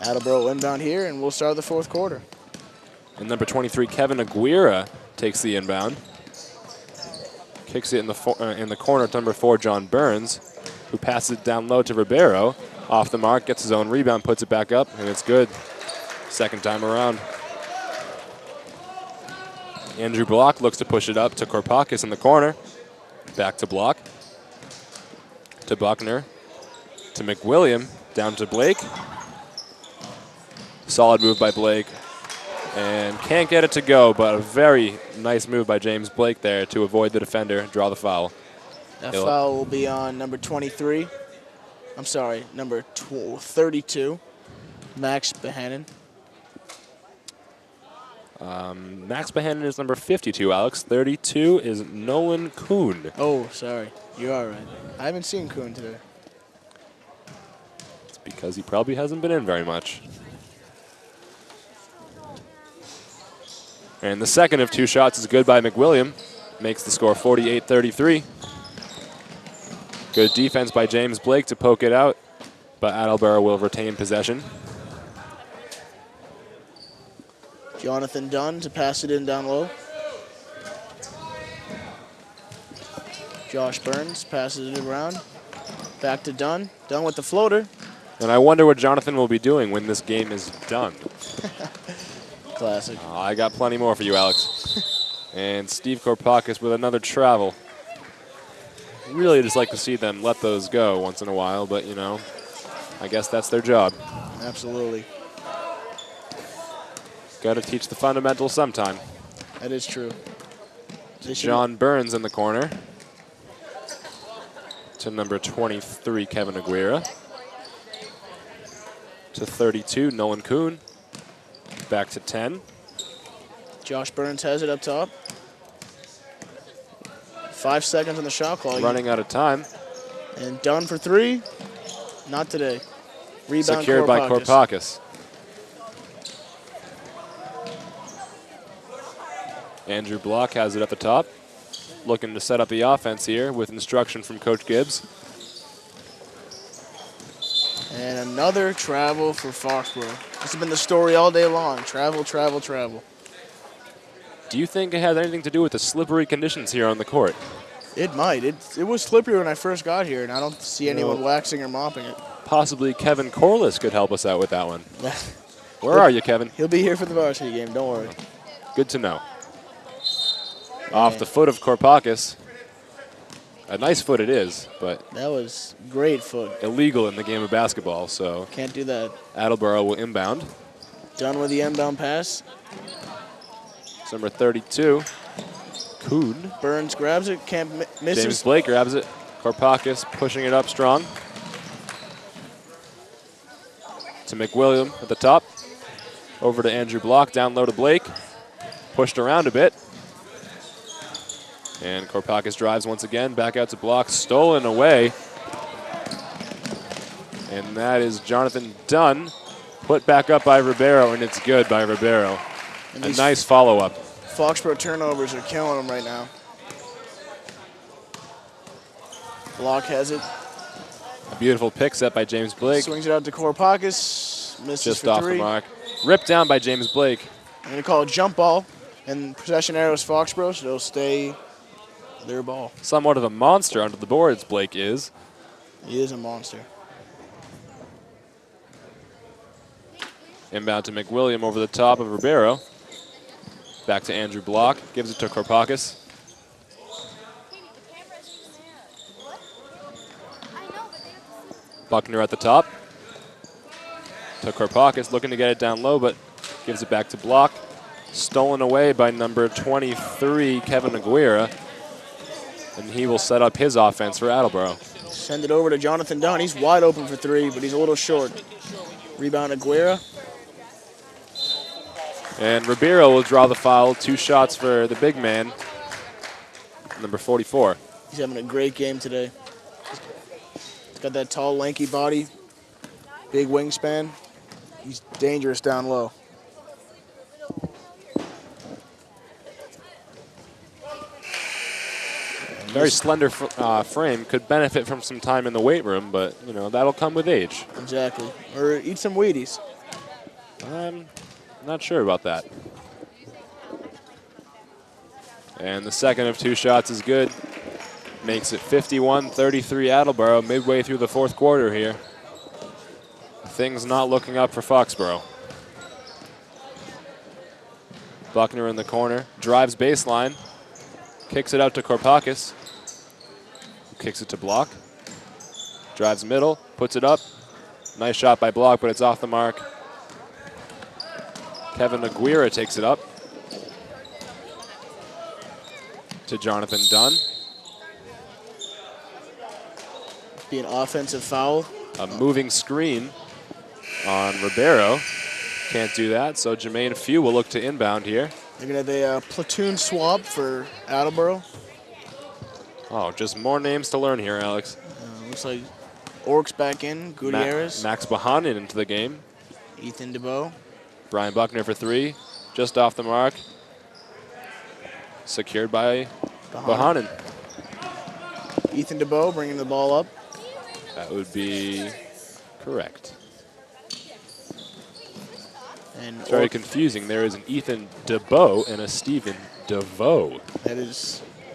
Attleboro inbound here, and we'll start the fourth quarter. And number 23, Kevin Aguirre, takes the inbound. Kicks it in the corner to number 4, John Burns, who passes it down low to Ribeiro. Off the mark, gets his own rebound, puts it back up, and it's good. Second time around. Andrew Block looks to push it up to Korpakis in the corner. Back to Block. To Buckner. To McWilliam. Down to Blake. Solid move by Blake. And can't get it to go, but a very nice move by James Blake there to avoid the defender, draw the foul. That foul will be on number 23. I'm sorry, number 32, Max Bohannon. Max Bohannon is number 52, Alex. 32 is Nolan Kuhn. Oh, sorry. You are right. I haven't seen Kuhn today. It's because he probably hasn't been in very much. And the second of 2 shots is good by McWilliam. Makes the score 48-33. Good defense by James Blake to poke it out but Attleboro will retain possession. Jonathan Dunn to pass it in down low. Josh Burns passes it around. Back to Dunn. Dunn with the floater. And I wonder what Jonathan will be doing when this game is done. Classic. I got plenty more for you, Alex. And Steve Korpakis with another travel. Really just like to see them let those go once in a while, but, you know, I guess that's their job. Absolutely. Got to teach the fundamentals sometime. That is true. John Burns in the corner. To number 23, Kevin Aguirre. To 32, Nolan Kuhn. Back to 10. Josh Burns has it up top. 5 seconds on the shot clock. Running out of time. And Dunn for 3. Not today. Rebound Secured by Korpakis. Andrew Block has it at the top. Looking to set up the offense here with instruction from Coach Gibbs. And another travel for Foxborough. This has been the story all day long. Travel, travel, travel. Do you think it has anything to do with the slippery conditions here on the court? It might. It was slippery when I first got here, and I don't see anyone waxing or mopping it. Possibly Kevin Corliss could help us out with that one. Where are you, Kevin? He'll be here for the varsity game. Don't worry. Good to know. Off the foot of Korpakis. A nice foot it is, but that was great foot. Illegal in the game of basketball, so can't do that. Attleboro will inbound. Done with the inbound pass. It's number 32, Kuhn. Burns grabs it, can't miss it. James Blake grabs it. Korpakis pushing it up strong. To McWilliam at the top. Over to Andrew Block, down low to Blake. Pushed around a bit. And Korpakis drives once again, back out to Block, stolen away. And that is Jonathan Dunn, put back up by Ribeiro, and it's good by Ribeiro. A nice follow-up. Foxborough turnovers are killing them right now. Block has it. A beautiful pick set by James Blake. Swings it out to Korpakis, misses just for off 3. the mark. Ripped down by James Blake. I'm going to call it jump ball, and possession arrows Foxborough, so they'll stay their ball. Somewhat of a monster under the boards, Blake is. He is a monster. Inbound to McWilliam over the top of Ribeiro. Back to Andrew Block, gives it to Korpakis. Buckner at the top. To Korpakis, looking to get it down low, but gives it back to Block. Stolen away by number 23, Kevin Aguirre. And he will set up his offense for Attleboro. Send it over to Jonathan Dunn. He's wide open for 3, but he's a little short. Rebound Aguirre. And Ribeiro will draw the foul. 2 shots for the big man, number 44. He's having a great game today. He's got that tall, lanky body, big wingspan. He's dangerous down low. Very slender frame, could benefit from some time in the weight room, but you know that'll come with age. Exactly. Or eat some Wheaties. I'm not sure about that. And the second of 2 shots is good. Makes it 51-33 Attleboro midway through the 4th quarter here. Things not looking up for Foxborough. Buckner in the corner, drives baseline, kicks it out to Korpakis. Kicks it to Block. Drives middle, puts it up. Nice shot by Block, but it's off the mark. Kevin Aguirre takes it up. To Jonathan Dunn. Be an offensive foul. A moving screen on Ribeiro. Can't do that, so Jermaine Few will look to inbound here. They're going to have a platoon swap for Attleboro. Oh, just more names to learn here, Alex. Looks like Orks back in, Gutierrez. Max Bahanin into the game. Ethan DeBow. Brian Buckner for 3, just off the mark. Secured by Bahanin. Ethan DeBow bringing the ball up. That would be Correct. And It's very confusing. There is an Ethan DeBow and a Stephen DeVoe.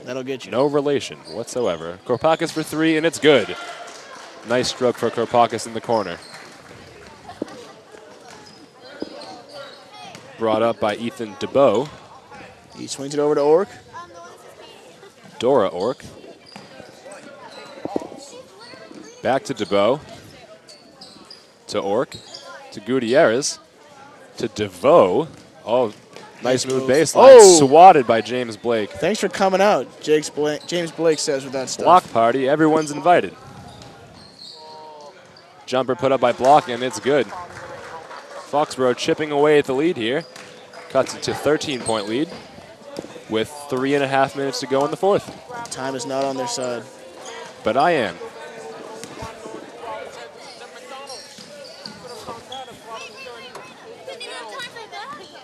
that'll get you. No relation whatsoever. Korpakis for 3, and it's good. Nice stroke for Korpakis in the corner. Brought up by Ethan DeBow. He swings it over to Ork. Dora Ork. Back to DeBow. To Ork. To Gutierrez. To DeVoe. Oh, nice move baseline. Oh! Swatted by James Blake. Thanks for coming out, James Blake says with that stuff. Block party, everyone's invited. Jumper put up by Block, and it's good. Foxborough chipping away at the lead here. Cuts it to 13-point lead with 3.5 minutes to go in the fourth. Time is not on their side. But I am.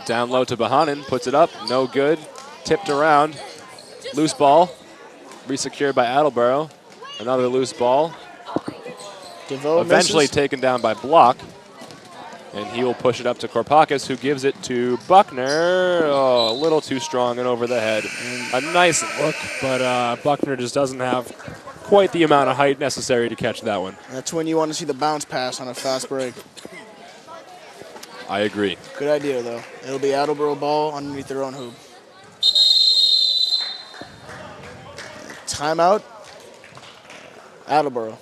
Down low to Bahanin, puts it up, no good. Tipped around, loose ball. Resecured by Attleboro. Another loose ball. DeVoe Eventually misses. taken down by Block. And he will push it up to Korpakis, who gives it to Buckner. Oh, a little too strong and over the head. A nice look, but Buckner just doesn't have quite the amount of height necessary to catch that one. That's when you want to see the bounce pass on a fast break. I agree. Good idea, though. It'll be Attleboro ball underneath their own hoop. Timeout. Attleboro.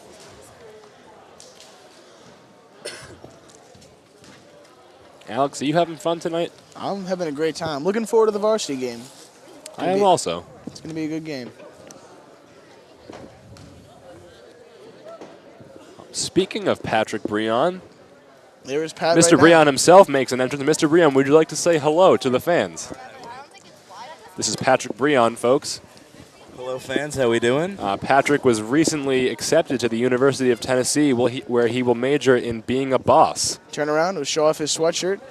Alex, are you having fun tonight? I'm having a great time. Looking forward to the varsity game. I am also. It's going to be a good game. Speaking of Patrick Breon, There is Pat Mr. right Breon now. himself makes an entrance. Mr. Breon, would you like to say hello to the fans? This is Patrick Breon, folks. Hello, fans. How we doing? Patrick was recently accepted to the University of Tennessee, where he will major in being a boss. Turn around. We'll show off his sweatshirt.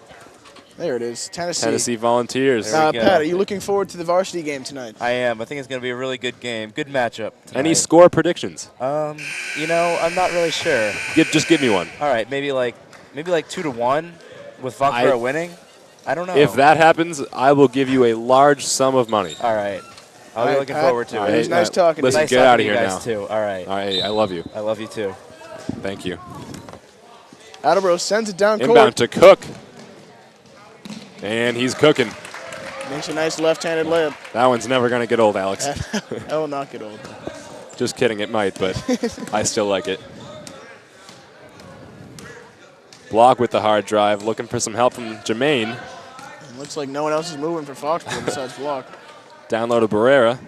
There it is. Tennessee. Tennessee Volunteers. There we go. Pat, are you looking forward to the varsity game tonight? I am. I think it's going to be a really good game. Good matchup tonight. Any score predictions? You know, I'm not really sure. Just give me one. All right, maybe like 2-1 with Foxborough winning. I don't know. If that happens, I will give you a large sum of money. All right. I'll All be right, looking Pat. forward to It it. was nice talking to listen, you. Nice get talking out to of you here guys now. too. All right. All right, I love you. I love you too. Thank you. Attleboro sends it down Inbound court. to Cook. And he's cooking. Makes a nice left-handed layup. That one's never going to get old, Alex. That will not get old. Just kidding, it might, but I still like it. Block with the hard drive, looking for some help from Jermaine. It looks like no one else is moving for Foxborough besides Block. Down low to Barrera.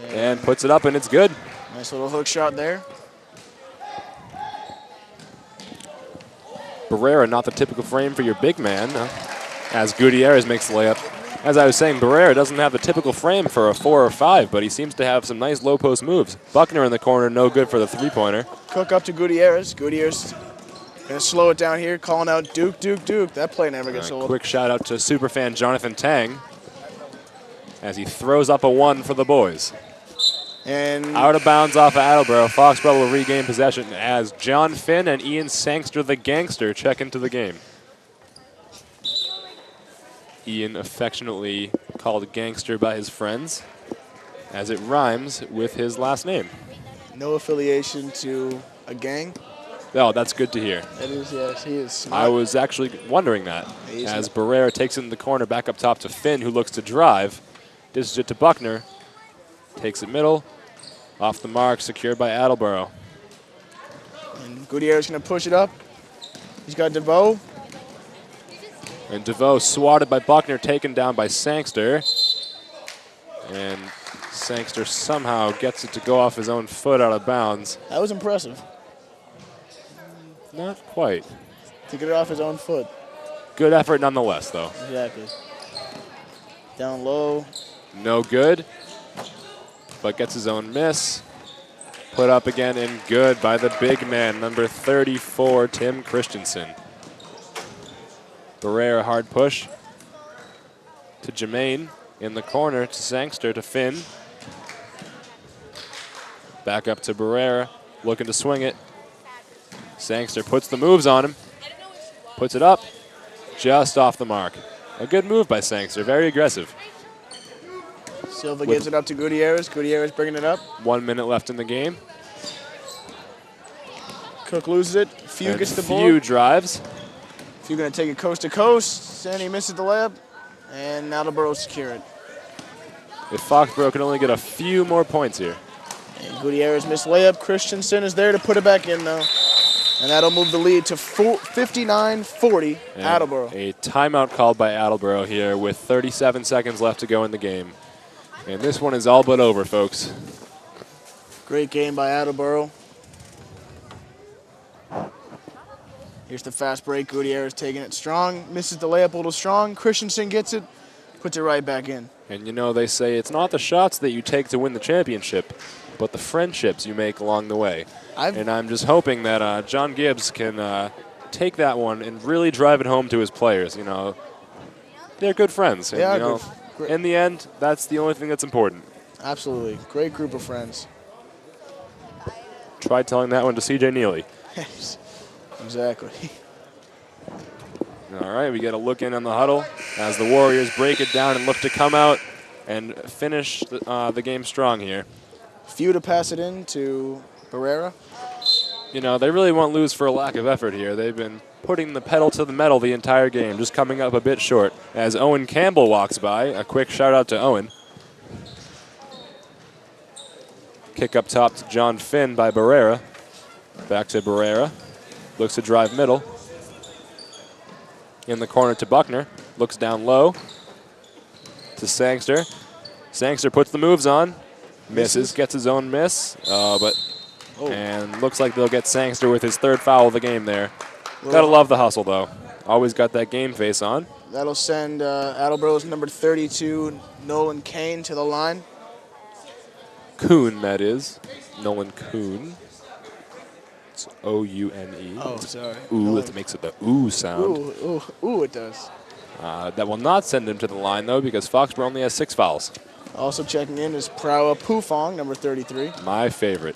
And puts it up, and it's good. Nice little hook shot there. Barrera, not the typical frame for your big man, as Gutierrez makes the layup. As I was saying, Barrera doesn't have the typical frame for a 4 or 5, but he seems to have some nice low post moves. Buckner in the corner, no good for the three-pointer. Cook up to Gutierrez. Gutierrez going to slow it down here, calling out Duke, Duke, Duke. That play never gets old. Quick shout out to superfan Jonathan Tang as he throws up a 1 for the boys. And Out of bounds off of Attleboro. Foxborough will regain possession as John Finn and Ian Sangster, the gangster, check into the game. Ian affectionately called gangster by his friends, as it rhymes with his last name. no affiliation to a gang. Oh, that's good to hear. That is, yes, he is smart. I was actually wondering that. He's As not- Barrera takes it in the corner, back up top to Finn, who looks to drive. Dishes it to Buckner. Takes it middle. Off the mark, secured by Attleboro. And Gutierrez going to push it up. He's got DeVoe. And DeVoe swatted by Buckner, taken down by Sangster. And Sangster somehow gets it to go off his own foot out of bounds. That was impressive. Not quite. To get it off his own foot. Good effort nonetheless, though. Exactly. Down low. No good, but gets his own miss. Put up again and good by the big man, number 34, Tim Christensen. Barrera hard push to Jermaine in the corner to Sangster to Finn. Back up to Barrera, looking to swing it. Sangster puts the moves on him. Puts it up. Just off the mark. A good move by Sangster. Very aggressive. Silva gives it up to Gutierrez. Gutierrez bringing it up. 1 minute left in the game. Cook loses it. Few And gets the Few ball. drives. Few going to take it coast to coast. And he misses the layup. And Attleboro secure it. If Foxborough can only get a few more points here. And Gutierrez missed layup. Christensen is there to put it back in, though. And that'll move the lead to 59-40, And Attleboro. a timeout called by Attleboro here with 37 seconds left to go in the game. And this one is all but over, folks. Great game by Attleboro. Here's the fast break. Gutierrez taking it strong. Misses the layup a little strong. Christensen gets it. Puts it right back in. And you know, they say it's not the shots that you take to win the championship, but the friendships you make along the way. And I'm just hoping that John Gibbs can take that one and really drive it home to his players. You know, they're good friends. And, Yeah, you know, in the end, that's the only thing that's important. Absolutely. Great group of friends. Try telling that one to C.J. Neely. Exactly. All right, we get a look in on the huddle as the Warriors break it down and look to come out and finish the game strong here. Few to pass it in to Barrera. You know, they really won't lose for a lack of effort here. They've been putting the pedal to the metal the entire game, just coming up a bit short. As Owen Campbell walks by, a quick shout out to Owen. Kick up top to John Finn by Barrera. Back to Barrera. Looks to drive middle. In the corner to Buckner. Looks down low to Sangster. Sangster puts the moves on. Misses, gets his own miss, and looks like they'll get Sangster with his third foul of the game there. Gotta love the hustle, though. Always got that game face on. That'll send Attleboro's number 32, Nolan Kane, to the line. Kuhn, that is. Nolan Kuhn. It's O-U-N-E. Oh, sorry. Ooh, it makes it the ooh sound. Ooh, it does. That will not send him to the line, though, because Foxborough only has 6 fouls. Also checking in is Prawa Pufong, number 33. My favorite.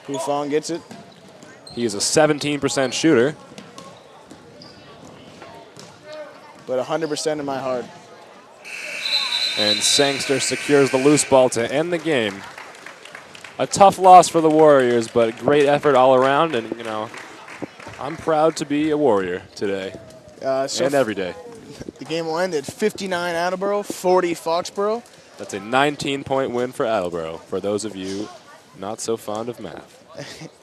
Pufong gets it. He is a 17% shooter. But 100% in my heart. And Sangster secures the loose ball to end the game. A tough loss for the Warriors, but great effort all around. And, you know, I'm proud to be a Warrior today and every day. The game will end at 59 Attleboro, 40 Foxborough. That's a 19-point win for Attleboro, for those of you not so fond of math.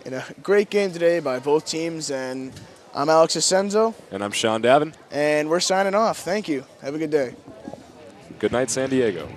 And a great game today by both teams. And I'm Alex Asenzo. And I'm Sean Davin. And we're signing off. Thank you. Have a good day. Good night, San Diego.